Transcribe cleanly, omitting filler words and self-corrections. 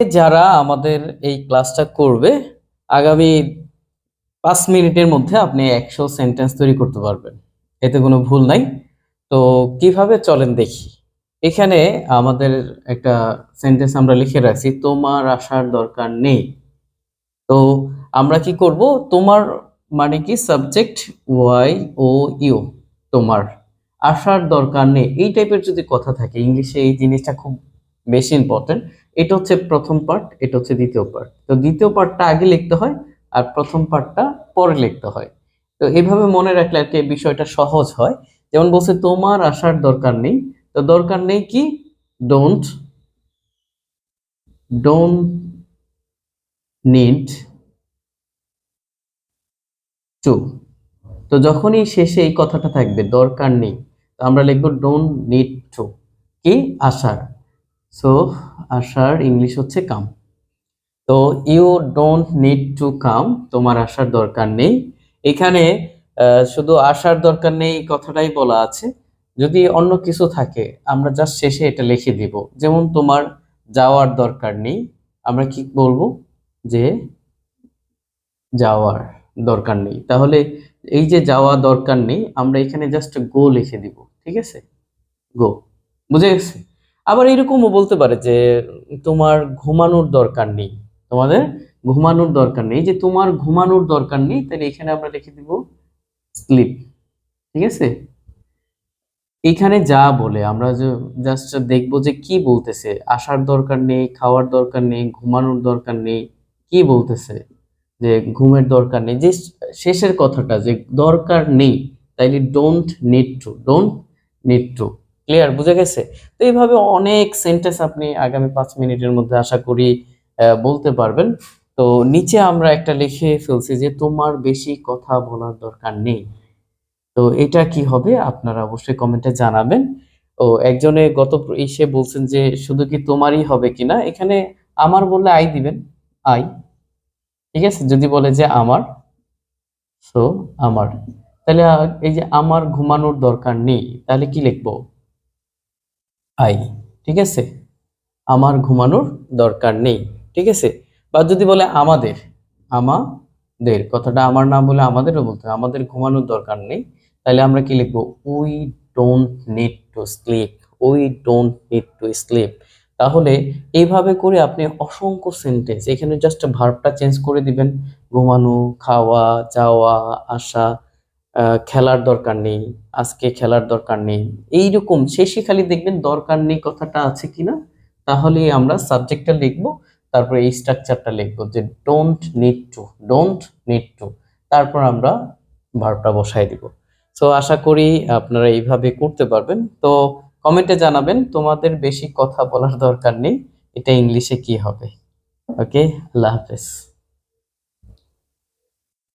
যারা আমাদের এই ক্লাসটা করবে আগামী 5 মিনিটের মধ্যে আপনি 100 সেন্টেন্স তৈরি করতে পারবেন, এতে কোনো ভুল নাই। তো কিভাবে চলেন দেখি। এখানে আমাদের একটা সেন্টেন্স আমরা লিখে রাখছি, তোমার আসার দরকার নেই। তো আমরা কি করব, তোমার মানে কি সাবজেক্ট ওয়াই ও ইউ, তোমার আসার দরকার নেই, এই টাইপের যদি কথা থাকে ইংলিশে এই জিনিসটা খুব বেশি ইম্পর্টেন্ট। এটা হচ্ছে প্রথম পার্ট, এটা হচ্ছে দ্বিতীয় পার্ট। তো দ্বিতীয় পার্টটা আগে লিখতে হয় আর প্রথম পার্টটা পরে লিখতে হয়। তো এইভাবে মনে রাখলে আর কি বিষয়টা সহজ হয়। যেমন বলছে তোমার আসার দরকার নেই, তো দরকার নেই কি, ডোন্ট ডোন্ট নিড টু। তো যখনই শেষে এই কথাটা থাকবে দরকার নেই, তো আমরা লিখবো ডোন্ট নিড টু, কি, আসার। সো আসার ইংলিশ হচ্ছে কাম। তো you don't need to come, তোমার আসার দরকার নেই। এখানে শুধু আসার দরকার নেই কথাটাই বলা আছে। যদি অন্য কিছু থাকে আমরা জাস্ট শেষে এটা লিখে দিব। যেমন তোমার যাওয়ার দরকার নেই, আমরা কি বলবো, যে যাওয়ার দরকার নেই। তাহলে এই যে যাওয়া দরকার নেই আমরা এখানে জাস্ট গো লিখে দিব, ঠিক আছে, গো। বুঝে গেছে? আবার এরকমও বলতে পারে যে তোমার ঘুমানোর দরকার নেই, তোমাদের ঘুমানোর দরকার নেই, যে তোমার ঘুমানোর দরকার নেই, তাহলে এখানে আমরা লিখে দিব স্লিপ, ঠিক আছে। এখানে যা বলে আমরা যে জাস্ট দেখবো যে কি বলতেছে, আসার দরকার নেই, খাওয়ার দরকার নেই, ঘুমানোর দরকার নেই, কি বলতেছে, যে ঘুমের দরকার নেই, যে শেষের কথাটা যে দরকার নেই, তাইলে don't need two, don't need two. Clear, বুঝে গেছে? তো এইভাবে অনেক সেন্টেন্স আপনি আগামী 5 মিনিটের মধ্যে আশা করি বলতে পারবেন। তো নিচে আমরা একটা লিখে ফেলছি যে তোমার বেশি কথা বলার দরকার নেই। তো এটা কি হবে আপনারা অবশ্যই কমেন্টে জানাবেন। ও একজনে গত ইসে বলছেন যে শুধু কি তোমারই হবে কিনা, এখানে আমার বললে আই দিবেন, আই, ঠিক আছে। যদি বলে যে আমার, সো আমার। তাহলে এই যে আমার ঘুমানোর দরকার নেই, তাহলে কি লিখবো, আই, ঠিক আছে। আমার ঘুমানোর দরকার নেই, ঠিক আছে। বা যদি বলে আমাদের, আমাদের কথাটা আমার নাম বলে আমাদেরও বলতে হয়, আমাদের ঘুমানোর দরকার নেই, তাহলে আমরা কি লিখবো, we don't need to sleep, we don't need to sleep. তাহলে এইভাবে করে আপনি অসংখ্য সেন্টেন্স, এখানে জাস্ট ভার্বটা চেঞ্জ করে দিবেন, ঘুমানো, খাওয়া, যাওয়া, আসা, খেলার দরকার নেই, আজকে খেলার দরকার নেই, এইরকম শেষে খালি দেখবেন দরকার নেই কথাটা আছে কিনা, তাহলে আমরা সাবজেক্টটা লিখব, তারপরে এই স্ট্রাকচারটা লিখব যে don't need two, don't need two, তারপর আমরা ভার্বটা বসাই দিব। সো আশা করি আপনারা এইভাবে করতে পারবেন। তো কমেন্টে জানাবেন তোমাদের বেশি কথা বলার দরকার নেই, এটা ইংলিশে কি হবে। ওকে, আল্লাহ হাফেজ।